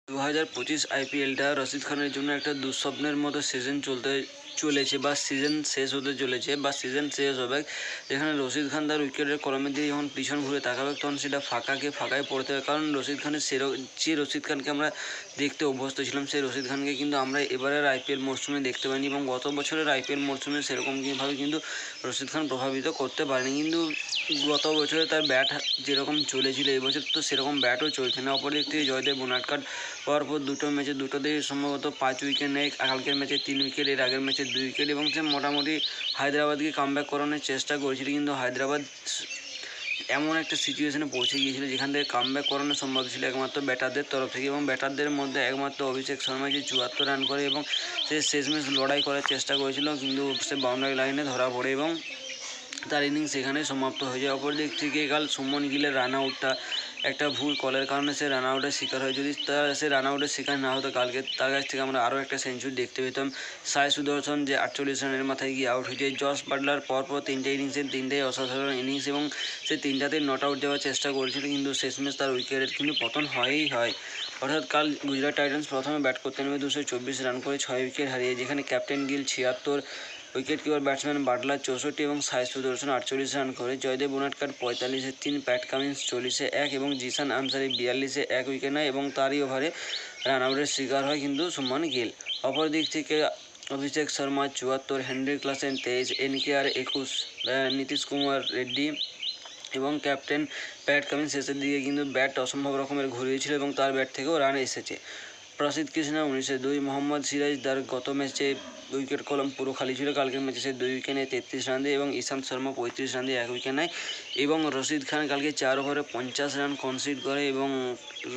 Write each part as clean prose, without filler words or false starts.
2025 আইপিএলটা রশিদ খানের জন্য একটা দুঃস্বপ্নের মতো সিজন চলেছে বা সিজন শেষ হতে চলেছে বা সিজন শেষ হবে, যেখানে রশিদ খান তার উইকেটের কলমের দিয়ে যখন পিছন ঘুরে তাকাবে তখন সেটা ফাঁকায় পড়তে হবে। কারণ রশিদ খানের যে রশিদ খানকে আমরা দেখতে অভ্যস্ত ছিলাম, সেই রশিদ খানকে কিন্তু আমরা এবারের আইপিএল মরশুমে দেখতে পাইনি এবং গত বছরের আইপিএল মরশুমে সেরকমভাবে কিন্তু রশিদ খান প্রভাবিত করতে পারেনি। কিন্তু গত বছরে তার ব্যাট যেরকম চলেছিল এই বছর তো সেরকম ব্যাটও চলছে না। অপরদিক থেকে জয়দেব বোনাটকাট হওয়ার পর দুটোতেই সম্ভবত 5 উইকেট নেয়। কালকের ম্যাচে 3 উইকেট, এর আগের ম্যাচে 2 উইকেট এবং সে মোটামুটি হায়দ্রাবাদকে কামব্যাক করানোর চেষ্টা করেছিল, কিন্তু হায়দ্রাবাদ এমন একটা সিচুয়েশনে পৌঁছে গিয়েছিল যেখান থেকে কামব্যাক করানো সম্ভব ছিল একমাত্র ব্যাটারদের তরফ থেকে, এবং ব্যাটারদের মধ্যে একমাত্র অভিষেক শর্মা যে 74 রান করে এবং সে শেষমেশ লড়াই করার চেষ্টা করেছিল, কিন্তু সে বাউন্ডারি লাইনে ধরা পড়ে এবং তার ইনিংস সেখানেই সমাপ্ত হয়ে যায়। অপরদিক থেকে কাল সুমন গিলের রান আউটটা একটা ভুল কলের কারণে সে রান আউটের শিকার হয়। যদি সে রান আউটের শিকার না হতো, কালকে তার কাছ থেকে আমরা আরও একটা সেঞ্চুরি দেখতে পেতাম। সাই সুদর্শন যে 48 রানের মাথায় গিয়ে আউট হয়ে যায়। জস বাটলার পরপর 3টে ইনিংসের 3টাই অসাধারণ ইনিংস এবং সে 3টাতেই নট আউট যাওয়ার চেষ্টা করেছিল, কিন্তু শেষমেশ তার উইকেটের কিন্তু পতন হয়ই হয়। অর্থাৎ কাল গুজরাট টাইটান্স প্রথমে ব্যাট করতে নেমে 224 রান করে 6 উইকেট হারিয়ে, যেখানে captain Gill 76, wicket keeper batsman Buttler 64 এবং সাই সুদর্শন 48 রান করে। জয়দেব বোনাটকাট 45-এ 3, প্যাট কামিন্স 40-এ 1 এবং জিসান আনসারি 42-এ 1 উইকেট নেয় এবং তারই ওভারে রান আউটের শিকার হয় কিন্তু সুমন গিল। অপরদিক থেকে অভিষেক শর্মা 74, হেনরি ক্লাসেন 23, এনকেআর 21, নীতিশ কুমার রেড্ডি এবং ক্যাপ্টেন প্যাট কামিন্স শেষের দিকে কিন্তু ব্যাট অসম্ভব রকমের ঘুরিয়েছিল এবং তার ব্যাট থেকেও রান এসেছে। প্রসিদ্ধ কৃষ্ণা 19-এ 2, মোহাম্মদ সিরাজ তার গত ম্যাচে উইকেট কলম পুরো খালি ছিল, কালকের ম্যাচে সে 2 উইকেট নেয় 33 রান দিয়ে এবং ঈশান্ত শর্মা 35 রান দিয়ে 1 উইকেট নেয় এবং রশিদ খান কালকে 4 ওভারে 50 রান কনসিড করে এবং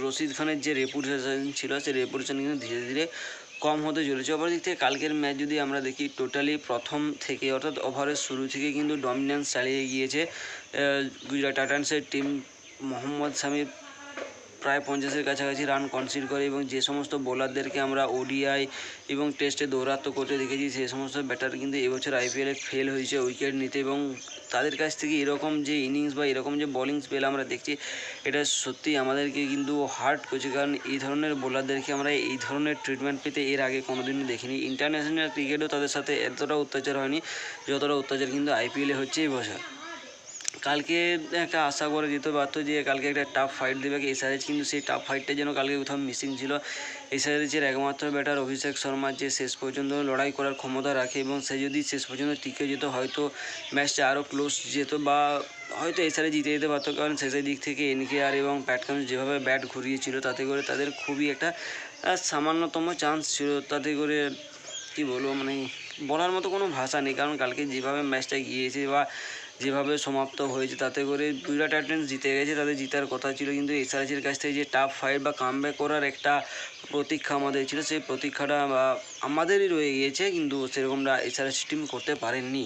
রশিদ খানের যে রেপুটেশন ছিল সেই রেপুটেশন কিন্তু ধীরে ধীরে কম হতে চলেছে। অপরদিক থেকে কালকের ম্যাচ যদি আমরা দেখি, টোটালি প্রথম থেকে অর্থাৎ ওভারের শুরু থেকে কিন্তু ডমিনেন্স চালিয়ে গিয়েছে গুজরাট টাইটান্সের টিম। মোহাম্মদ শামি প্রায় 50-এর কাছাকাছি রান কনসিড করে এবং যে সমস্ত বোলারদেরকে আমরা ওডিআই এবং টেস্টে দৌরাত্ম্য করতে দেখেছি, সেই সমস্ত ব্যাটার কিন্তু এবছর আইপিএলে ফেল হয়েছে উইকেট নিতে এবং তাদের কাছ থেকে এরকম যে ইনিংস বা এরকম যে বোলিং স্পেল আমরা দেখছি, এটা সত্যিই আমাদেরকে কিন্তু হার্ট করছে। কারণ এই ধরনের বোলারদেরকে আমরা এই ধরনের ট্রিটমেন্ট পেতে এর আগে কোনোদিনও দেখিনি। ইন্টারন্যাশনাল ক্রিকেটেও তাদের সাথে এতটা অত্যাচার হয়নি যতটা অত্যাচার কিন্তু আইপিএলে হচ্ছে এই বছর। কালকে একটা আশা করে যেতে পারতো যে কালকে একটা টাফ ফাইট দেবে এসআরএইচ, কিন্তু সেই টাফ ফাইটটা যেন কালকে কোথাও মিসিং ছিল। এসআরএইচের একমাত্র ব্যাটার অভিষেক শর্মা যে শেষ পর্যন্ত লড়াই করার ক্ষমতা রাখে এবং সে যদি শেষ পর্যন্ত টিকে যেত হয়তো ম্যাচটা আরও ক্লোজ যেত বা হয়তো এসআরএইচ জিতে যেতে পারতো। কারণ শেষের দিক থেকে এনকেআর এবং প্যাট কামিন্স যেভাবে ব্যাট ঘুরিয়েছিল তাতে করে তাদের খুবই একটা সামান্যতম চান্স ছিল। তাতে করে কী বলবো, মানে বলার মতো কোনো ভাষা নেই। কারণ কালকে যেভাবে ম্যাচটা গিয়েছে বা যেভাবে সমাপ্ত হয়েছে তাতে করে গুজরাট টাইটান্স জিতে গেছে, তাদের জিতার কথা ছিল, কিন্তু এসআরএইচের কাছ থেকে যে টাফ ফাইট বা কামব্যাক করার একটা প্রতীক্ষা আমাদের ছিল, সেই প্রতীক্ষাটা আমাদেরই রয়ে গিয়েছে, কিন্তু সেরকমটা এসআরএইচ টিম করতে পারেননি।